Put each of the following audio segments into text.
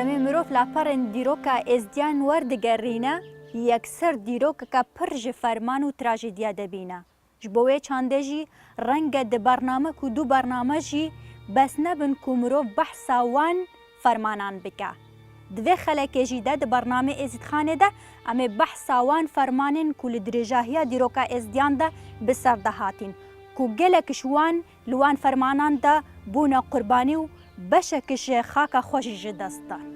دەمێ مرۆڤ لاپەڕێن دیرۆکە ئێزدیان وەردەگەڕینە یەکسەر دیرۆکەکە پڕ ji فەرمان و تراژیدیا دەبینە ji bo wê çandê renge di bernamek û du bername jî bes nebin ku mirov behsa wan fermanan bike. Di vê xelekê jî de di bername êzîdxanê de em ê behsa wan fermanên ku li dirêjahiya dîroka êzdiyan de bi ser de hatin. Ku gelekî ji wan li wan fermanan de bûne qurbanî û beşekî ji xaka xwe jî ji dest dan.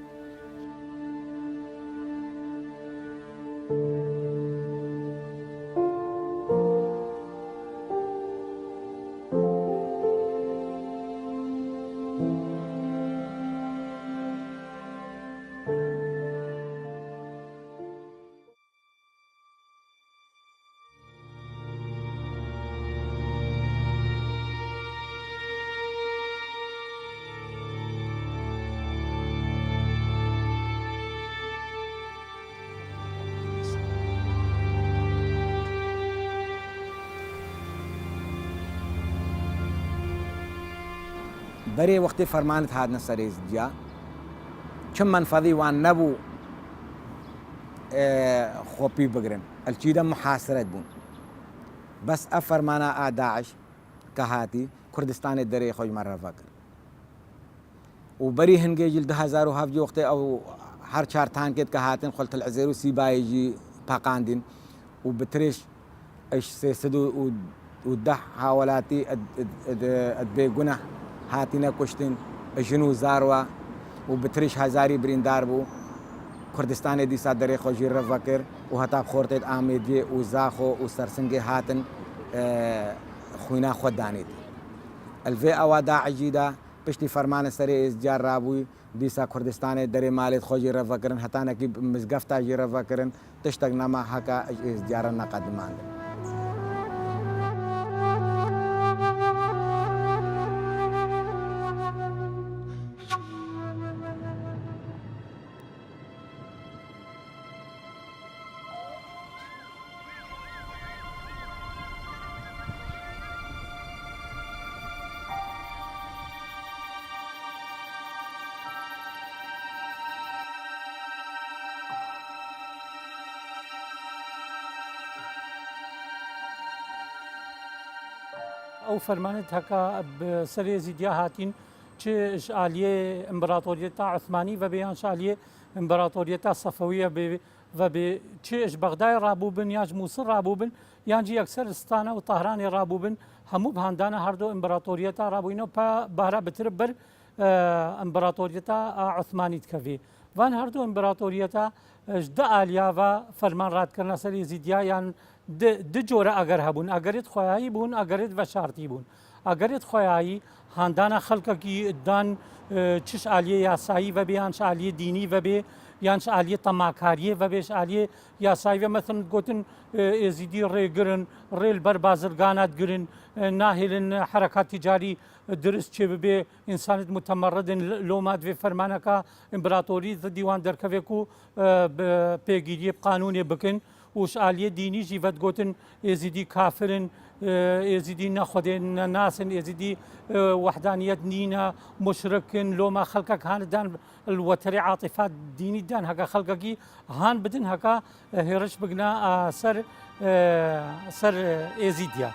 بري وقتی فرمانت هاتنە سەر ئێزدیا چم منفەذی وان نەبوو خۆپی بگرن ئەلچیدە محاسرەت بوون بەس ئە فەرمانە ئاداعش کە هاتی کوردستانی دەرەی خۆی مەرەڤە کرد و بەری هەنگێکی 2007 وقتی ئەو هەر چار تانکێت کە هاتن خۆلتە العزێر و سیبایجی پاقاندین و بترێش ئەش 310 هاوڵاتی بێگونە هاتینە کوشتن ژن و زاروە و بتریش هەزاری بریندار بوو کوردستانی دیسا دەرێ خۆشی ڕەڤە کرد و هەتا خۆرتێت ئامێدیێ و زاخۆ و سەرسنگێ هاتن خوینا خۆ دانیت ئەلڤێ ئەوە داعشیدا پشتی فەرمانە سەرێ ئێزدیا ڕابووی دیسا کوردستانی دەرێ مالێت خۆشی ڕەڤەکردن هەتانەکی مزگەفتاژی ڕەڤەکردن تشتێک نەما هەکە ئێزدیارە نەقەدماندن. ئەو فەرمانت هەکە سەر ئێزیدیا هاتین چ عالیە ئیمپراتۆریەتا عوسمانی و بێ یان عالیە ئیمپراتۆریەتا سەفەویە و بێ چێش بەغدای ڕابوو بن یاش مووسڵ ڕابوو بن یانجی یەکسەر ستانە و تاهرانی ڕابوو بن هەموو هەندانە هەردوو ئیمپراتۆریەتا ڕابووینەوە بارە بتر بەر ئیمپراتۆریەتا عوسمانیت کەوێ وان هەردوو ئیمپراتۆریەتا دە ئالیاوە فەرمان ڕادکردنە سەر ئێزیدیا یان دو جۆرە ئەگەر هەبوون ئەگەرێت خۆیایی بوون ئەگەرێت بە شارتی بوون ئەگەرێت خۆیایی هەندانە خەڵکەکی دان چش عالیە یاسایی و بێ یانش عالیە دینی و بێ یانش عالیە تەماکاریە و بێش عالیە یاسایی و مەثڵن گوتن ئێزیدی ڕێگرن ڕێل بەر بازرگانات گرن ناهێلن حرەکات تیجاری درست چێ ببێ ئینسانت متەمەڕدن لۆما دوێ فەرمانەکە ئیمپراتۆری دیوان دەرکەوێک و پێگیریە قانونێ بکن وش عالیە دینی ژیڤەت گوتن ئێزیدی کافرن ئێزیدی نەخودێن ناسن ئێزیدی وەحدانیەت نینە مشرکن لۆما خەڵکەک هاندان وەتەری عاتیفات دینی دان هەکە خەڵکەکی هان بدن هەکە هێرش بگنە سەر ئێزیدیا.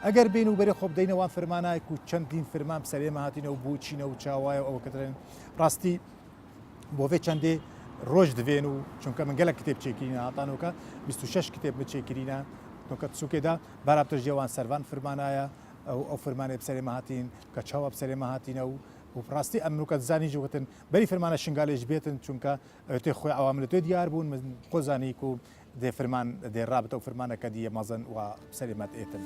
ئەگەر بین و بەرێ خۆ بدەینەوە فەرمانایك و چەندین فەرمان سەرێمە هاتینە و بچینە و چاوایە ئەوە کەدرێن ڕاستی بۆ vê çendê roj divên û çunka min gelek kitêb çêkirîne hatanûka 26 kitêb min çêkirîne doka tisûkê da berabtir ji wan servan firmanaya ew firmanê bi serê me hatîn ka çawa bi serê me hatîne û rastî em nûka dizanî jî gotin berî firmana şingalê ji bêtin çunka tê xwe awamil tê diyar bûn min xwe zanî ku دێ فرمان دێ ڕابێتە و فرمانەکە دیە مەزن و سەلێمەت ئێتن.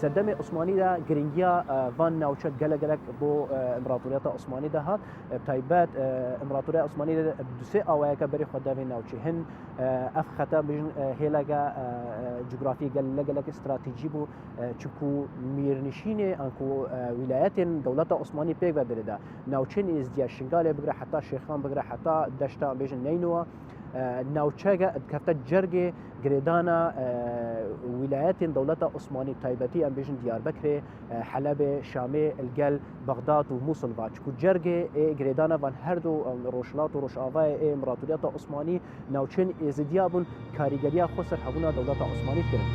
سەردەمی عوسمانیدا گرنگیا وان ناوچەت gelek بۆ ئیمپراتۆریەتە عوسمانی داهات تایبەت ئیمپراتۆریە عوسمانی دوسێ ئاوایەکە بەری خۆداوی ناوچی هەن ئەف خەتە بژن هێلەگە جوگرافی gelek استراتیجی بوو چکو میرنشینێ ئەنکو ویلایەتێن دەوڵەتە عوسمانی پێک بەدرێدا ناوچین ئێزدیا شنگالێ بگرە حتا شێخان بگرە حتا دەشتا بێژن نینەوە ناوچەگە کەفتە جەرگێ گرێدانە ویلایەتین دەوڵەتە عوسمانی تایبەتی ئەم بێژن دیاربەکرێ حەلەبێ شامێ ئەلگەل بەغداد و مووسڵ چکو جەرگێ گرێدانە وان هەردوو ڕۆژهەڵات و ڕۆژئاوای ئیمپراتۆریەتە عوسمانی ناوچین ئێزدیا بوون کاریگەریە خۆسەر هەبوونە دەوڵەتە عوسمانی کردن.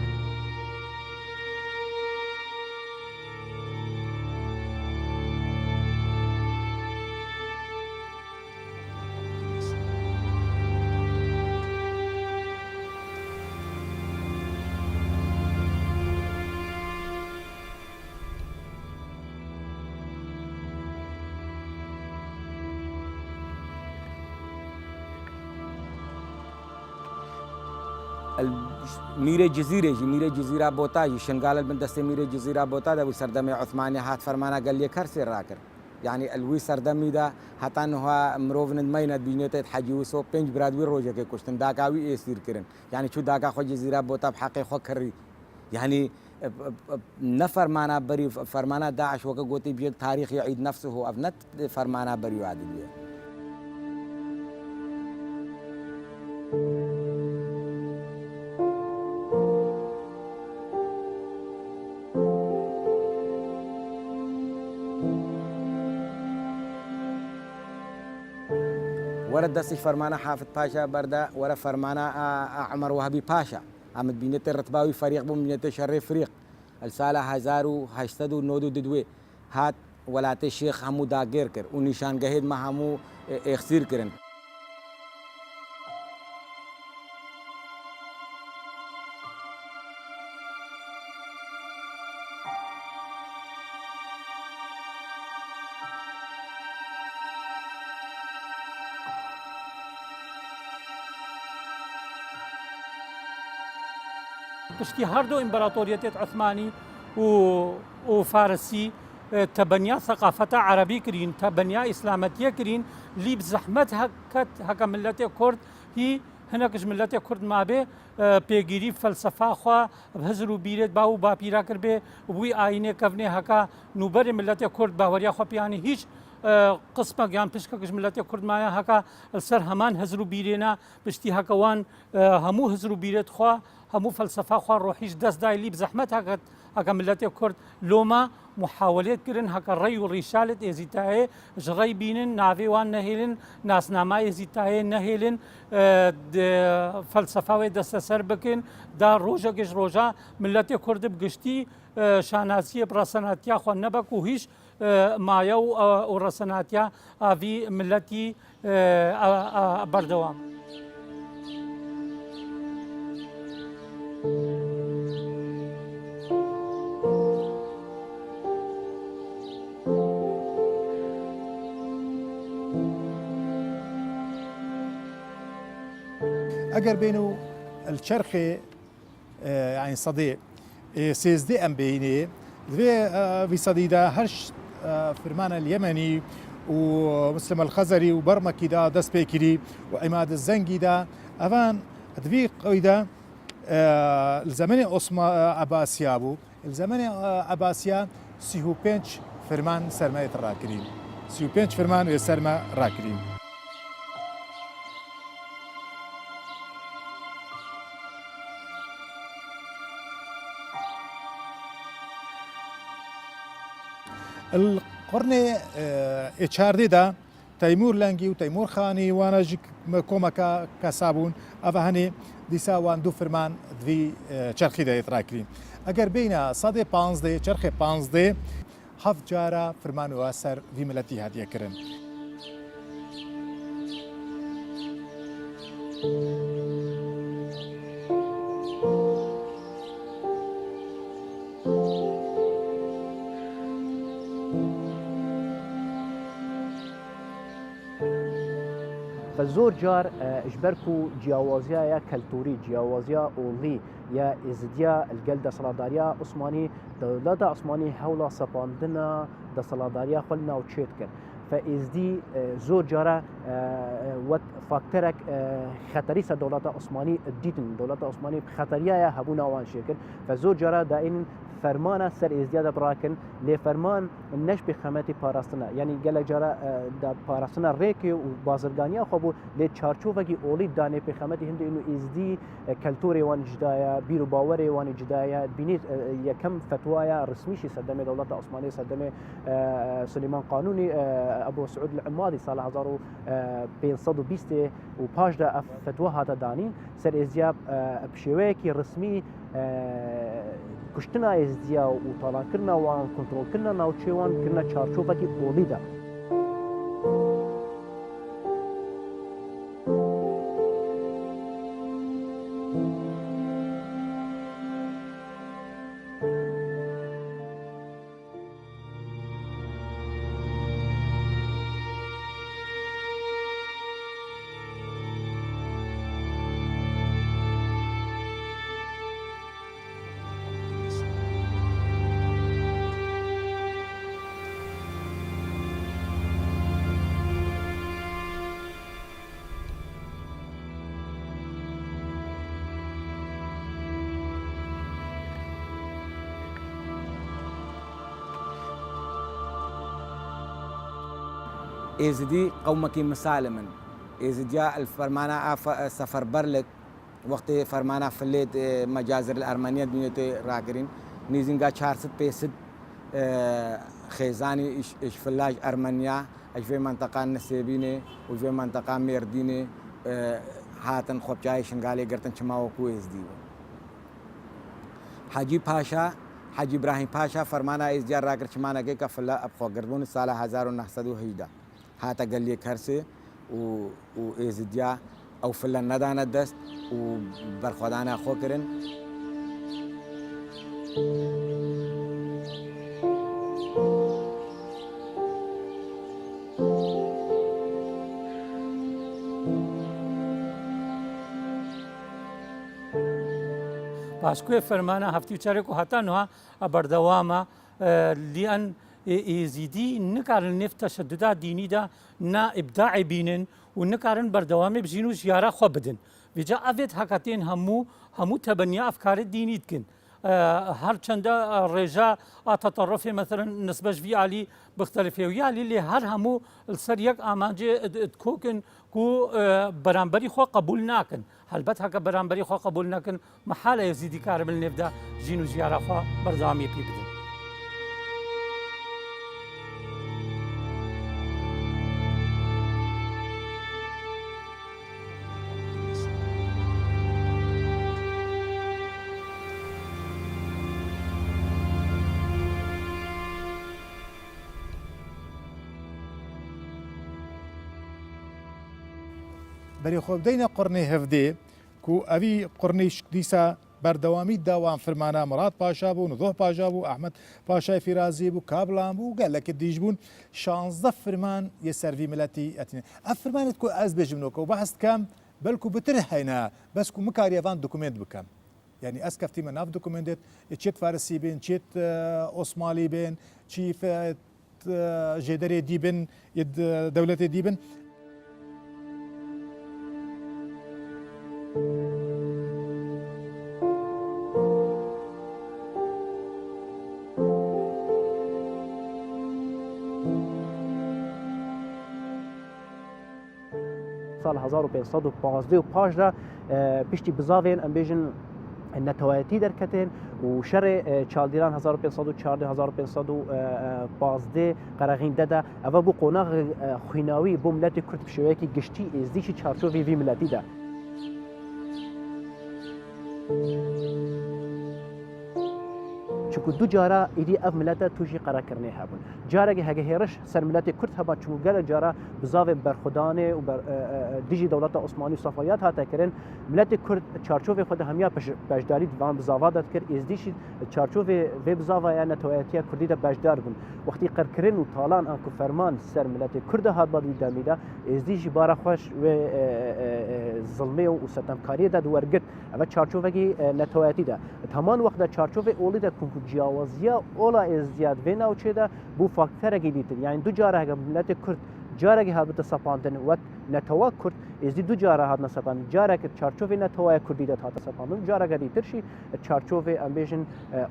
میره جزیره بوتاجی شنگال من دست میره جزیره بوتا ده سردمی عثمانی هات فرمانه قال لي كرسي راكر يعني الوي سردمی ده حتی انها مروفن ماينه بينته حجوسو پنج برادوی روزه که کشتن داکاوی اسیر کرن يعني شو داکا خو جزیره بوتا بحق خو کری يعني نفرمانه بري فرمانه داعش وكا قوتي بيد تاريخ يعيد نفسه افنت فرمانه بري عادي بيه. ورد دستي فرمانه حافظ باشا بردا ورا فرمانه عمر وهبي باشا عمد بينت الرتباوي فريق بوم بينت شري فريق السالة هزارو هشتدو نودو ددوي هات ولات الشيخ همو داگير كر ونشان قهيد ما همو اخسير كرن. پشتی هەردوو ئیمپراتۆریەتێت عوسمانی و فارسی تەبەنیا ثقافەتە عەرەبی کرین تەبەنیا ئیسلامەتیە کرین لیب زەحمەت هەکە ملەتێ کورد هی هەنێکش ملەتێ کورد مابێ پێگیری فەلسەفاخوا هەزر و بیرێت با و باپیرا کردبێ بووی ئاینێ کەڤنێ هەکا نوبەری ملەتێ کورد باوەریا خۆپیانی هیچ قسمە گیان پشکەکەش ملەتی کوردمایە هەکە سەر هەمان هەزر و بیرێنە پشتی هەکەوان هەموو هەزر و بیرێت خوا هەموو فەلسەفا خوا ڕۆحیش دەستدای لیب زەحمەت هەکە ملەتی کورد لۆمە محاولێت کردن هەکە ڕێی و ڕیشالت ئێزیتایە ژڕەی بینن ناوێوان نەهێلن ناسنامای ئێزیتایە نەهێلن فەلسەفاوێ دەستە سەر بکەن دا ڕۆژەکەش ڕۆژە ملەتی کورد بگشتی شاناسیە ڕەسەناتیا خۆ نەبەک و هیچ مایە و ڕەسەناتیا ئاوی ملەتی بەردەوام. اگر بينو الشرخ يعني صديق سيزدي ام بيني في صديدا هرش فرمان اليمني ومسلم الخزري وبرمكي دا دس بيكري وعماد الزنجي دا افان ادفي قويدا الزمن عباسيا بو الزمن عباسيا سيهو بنش فرمان سرماية الراكرين سيهو بنش فرمان وسرما راكرين. القرن اشاردي دا تيمور لانجي وتيمور خاني وانا جيك كوماكا كاسابون افهاني ديسا وان دو فرمان دفي چرخي دا يتراكرين اگر بينا صدي 15 چرخي 15 هف جارا فرمان واسر في ملتي هاديه كرن. فزور جار اجبركو جیاوازیا یا کلتوری جیاوازیا اولی یا ازدیا الجلد صلاداریا عثماني دولت عثماني حول سپاندنا د صلاداریا خلنا و تشيت كر فازدي زور جارا وقت فاكترك خطري س دولت عثماني ديتن دولت عثماني خطريه يا هبونا وان شكل فزور جارا دائن فرمان سر ازدياد براكن لفرمان النش بخامتي باراستنا يعني قال جرا دا باراستنا ريكي وبازرگانيا خبو لچارچوفگي اولي دانه بخامتي هند انه ازدي كلتوري وان جدايا بيرو باوري وان جدايا بينيت يكم فتوايا رسميشي سدمه دولة عثمانية سدمه سليمان قانوني ابو سعود العمادي سال 1520 وباش دا فتوا هذا داني سر ازدياب بشويكي رسمي کشتنا ازدیا و طالان کرنا وان کنترل کرنا ناوچوان کرنا چارچوبکی اولی ده ازدي قومك مسالما ازديا الفرمانه سفر برلك وقت فرمانه فليت مجازر الارمنيه بنيتي راكرين نيزنجا 400 خيزاني ايش فلاج ارمنيا ايش في منطقه نسيبينه وفي منطقه ميردينه هاتن خوبجاي شنغالي قرتن شماو كويس دي حاجی ابراهیم پاشا فرمانه ازديا راكر شمانه كي كفلا ابخو قربون سال 1911 هاتا قال لي كرسي و ازديا او فلا ندانا دست و برخودانا خوكرن باسكو فرمانا هفتي تشاركو حتى نوها بردواما لأن يزيدي نكارن نفت تشددات ديني دا نا إبداع بينن ونكارن بردوامي بجينو زيارة خبدن بجا أفيد حكاتين همو تبنيا أفكار الديني تكن هر چند رجاء تطرف مثلا نسبة في علي بختلفه ويالي اللي هر همو السر يك آمانجي تكوكن كو برانبري خو قبول ناكن هلبت هكا برانبري خو قبول ناكن محالة يزيدي كارمل نفدا جينو زيارة خو بردوامي بي بدن بری خوب دینه قرنی هفده کو اوی قرنیش دیسا بردوامی داوام فرمانه مراد پاشا بو نضوح پاشا بو احمد پاشا فیرازی بو کابلان بو قال لك دیج بون 16 فرمان يسرفي ملتي اتني افرمانت کو از بجمنوك وبحث كام بلكو بترهينا بس كو مكاريفان دوكومنت بكم يعني اسكفتي من ناف دوكومنت تشيت فارسي بين تشيت اوسمالي بين تشيف جدري ديبن يد دولة ديبن سال 1515 و پاش دا پشتی بزاوین ام بیجن نتوایتی درکتین و شر چالدیران 1514 1515 قرغین دادا اوا بو قوناغ خویناوی بو ملت کرد بشوی کی گشتی ازدیش چارچوبی وی ملتی دا چونکو دو جارا ایدی اف ملت توجی قرار کرنه هبون جارا که هگه هرش سر ملت کرد هبا چونکو گل جارا بزاو برخدانه و بر دیجی دولت عثمانی صفایات هاتا کرن ملت کرد چارچوب خود همیا بجداری دیوان بزاوا داد کرد ازدیش چارچوب و بزاوا یا نتوایتیا کردی دا بجدار بون وقتی قرار کرن و طالان آنکو فرمان سر ملت کرد هات بادوی دامیدا ازدیش بارا خوش و ظلمه و ستمکاری دا دورگرد اما چارچوب کی نتوایتی دا تمام وقت چارچوب اولی دا کنکو جیاوازیا اولا ازدیاد و نوچه دا بو فاکتر گیدیتن یعنی دو جاره هگه ملت کرد جاره که هات سپاندن و نتوا کرد ازدی دو جاره هات نسپاندن جاره که چارچوب نتوای کردی دا هات سپاندن جاره که دیترشی چارچوب امبیشن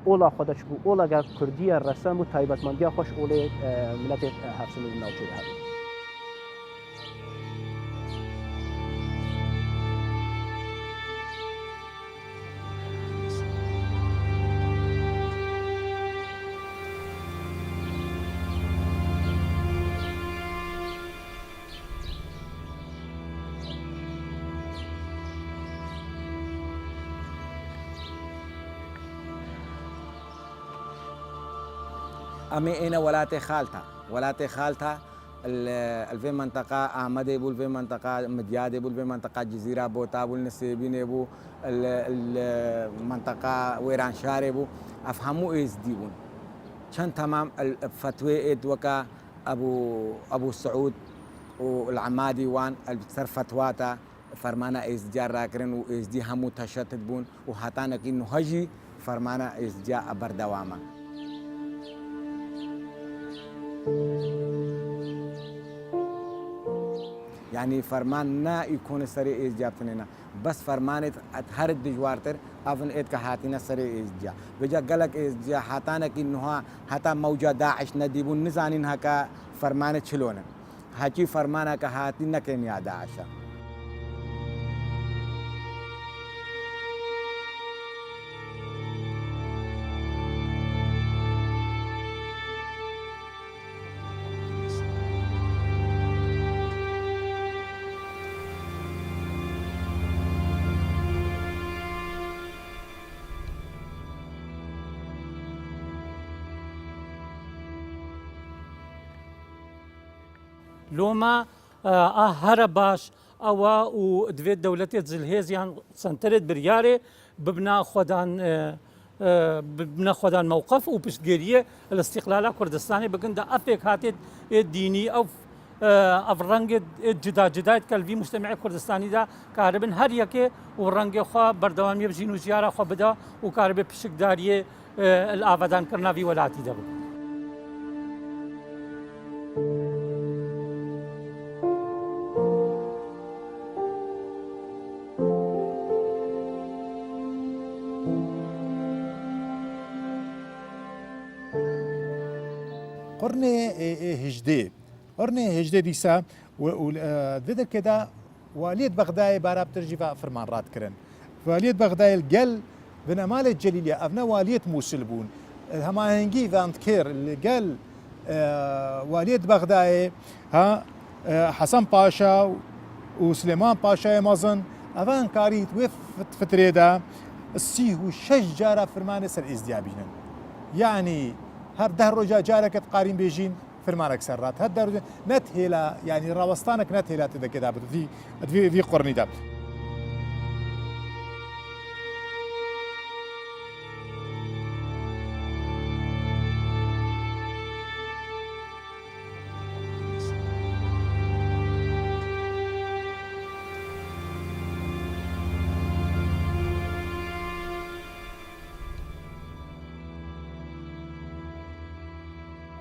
اولا خودش بو اولا که کردی رسم و تایبتمندی خوش اولی ملت هفت نوچه دا أمي أنا ولات خالتها الفي منطقة أحمد أبو الفي منطقة مدياد أبو الفي منطقة جزيرة بوتا أبو النسيبين أبو المنطقة ويران شار أبو أفهموا إيش ديبون كان تمام الفتوى إدوكا أبو سعود والعمادي وان السر فتواتا فرمانا إيش جار راكرن وإيش دي همو تشتت بون وحتى إنه هجي فرمانا إيش جاء بردوامه يعني فرمان نا يكون سريع إجابتنا بس فرمانت هر الدجوارتر أفن إد كهاتنا سريع إجابة بجا قالك إجابة حتى إنها حتى موجة داعش نديبون نزانين هكا فرمانت شلونه هكي فرمانا كهاتنا كينيا داعشة لوما هر باش او و دوید دولت زلهزیان سنترت بریاره ببنا خودان موقف و پشتگیری الاستقلال کردستانی بگن دا افک هاتید دینی او رنگ جدا کلوی مجتمع کردستانی دا کاربن هر یکی و رنگ خوا بردوامی بجین و زیاره خوا بدا و کارب پشتگداری الآبادان کرنا وی ولاتی دا بود. قرن هجده دیسا و ذكر كده والية بغداد باراب ترجيفا فرمان رات كرن والية بغداد الجل بن أمال الجليلية أبنا والية موصل بون هما هنجي فانت كير الجل والية بغداد ها حسن باشا وسليمان باشا مازن أفان كاريت ويف فتريدا السيه وشجارة فرمان سر إزديابينا يعني هر ده رجا جارك قارين بيجين فرمانك سرات هذا نتهلا يعني راوستانك نتهلا تدا كده في قرني ده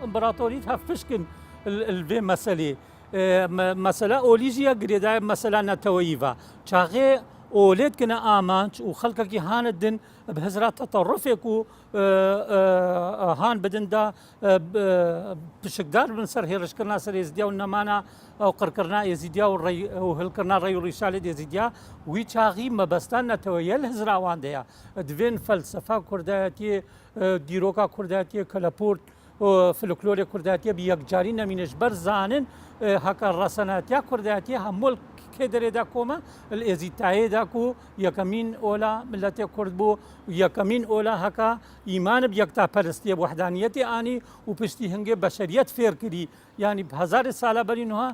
امبراطورية هفشكن الفي مسألة أوليجيا قريدا مسألة نتويفا شاغي أولاد كنا آمانش وخلقك هاندن بهزرات تطرفك هان بدن دا بشكدار بن سر هيرش كرنا سر يزديا ونمانا أو قركرنا يزديا وهل كرنا ريو رسالة يزديا ويشاغي مبستان نتويل هزرا وانديا دوين فلسفة كرداتي ديروكا كرداتي كالابورت فلكلور كرداتي بيكجاري نمينش برزانن هكا الرساناتيا كرداتي همول کێ دەرێدا کۆمە ئێزیتایەدا و یەکەمین ئۆلا ملەتێ کورد بوو یەکەمین ئۆلا هەکا ئیمانە یەکتا پەرستیە وحدانیەتی ئانی و پشتی هەنگێ بەشەریەت فێرکردی ینی هزار ساڵە بەرینها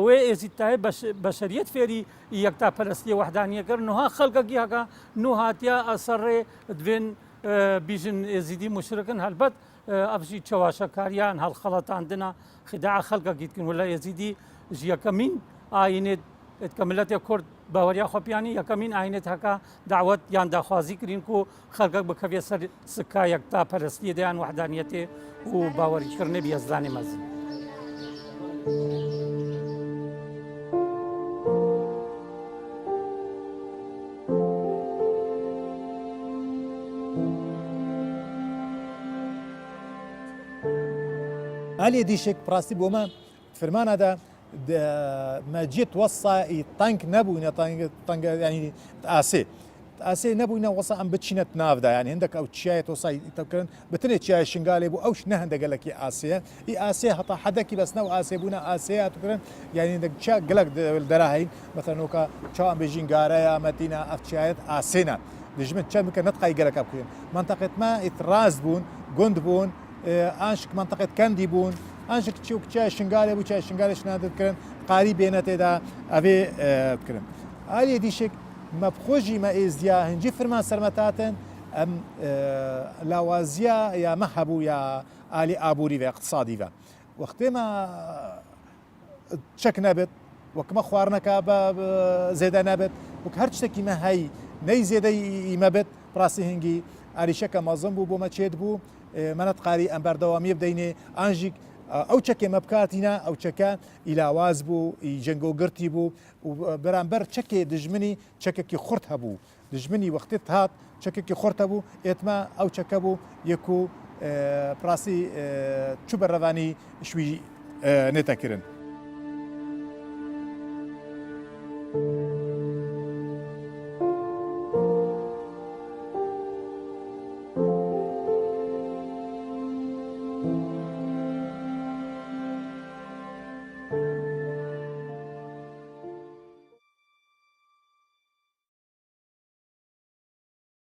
وێ ئێزیتایە بەشەریەت فێری یەکتا پەرستی وحدانیەکرد نوها خەڵکەکی هەکە نو هاتیە ئەسەڕێ دوێن بیژن ئێزیدی مشرکن هەلبەت ئەفژی چەواشەکاریان هەڵخەڵەتاندنە خداع خەڵکەکیتکن ولا ئێزیدی یەکەمین ئاینێت کە ملەتێ کورد باوەریا خۆپیانی یەکەمین ئاینێت هەکە داوت یان داخوازی کردین و خەڵکەک بکەوێ سەر سکا یەکتا پەرستی دەیان وحدانیەتێ و باوەریکردنە بیێزدانی مەزن. علي ديشك براستي بوما فرمان هذا ما جيت وصى طنك نبوينا طنك يعني اسي نبوينا وصى ام بتشينت نافدا يعني عندك او تشاي توصي تكن بتني تشاي شنغالي بو اوش نهند قال لك اسيا اي اسيا حتى حدك بس نو اسي بونا اسيا تكن يعني عندك تشا قال لك الدراهي مثلا نوكا تشا ام بيجين غاريا متينا افتشايت اسينا دجمن تشا ممكن نتقاي قال لك ابكين منطقه ما اتراز بون جند بون انشك منطقه كاندي بون انشك تشوك تشاي شنغالي بو تشاي شنغالي شناد تكن قاري بينته دا ابي تكن علي ديشك ما بخوجي ما ازديا هنجي فرمان سرمتاتن ام لاوازيا يا مهبو يا الي ابوري في اقتصادي في وقت ما تشك نبت وكما خوارنكا زيدا نبت وكهرشتكي ما هي ني زيدا يمبت براسي هنجي الي شكا مازن بو ما تشيد بو منات قاري ام بردوامي بديني انجيك او تشكي مبكاتينا او تشكا الى واز بو جنگو قرتي بو وبرامبر تشكي دجمني تشكي خرت هبو دجمني وقت هات تشكي خرت هبو اتما او تشكبو يكو براسي تشوبر رواني شوي نتاكرن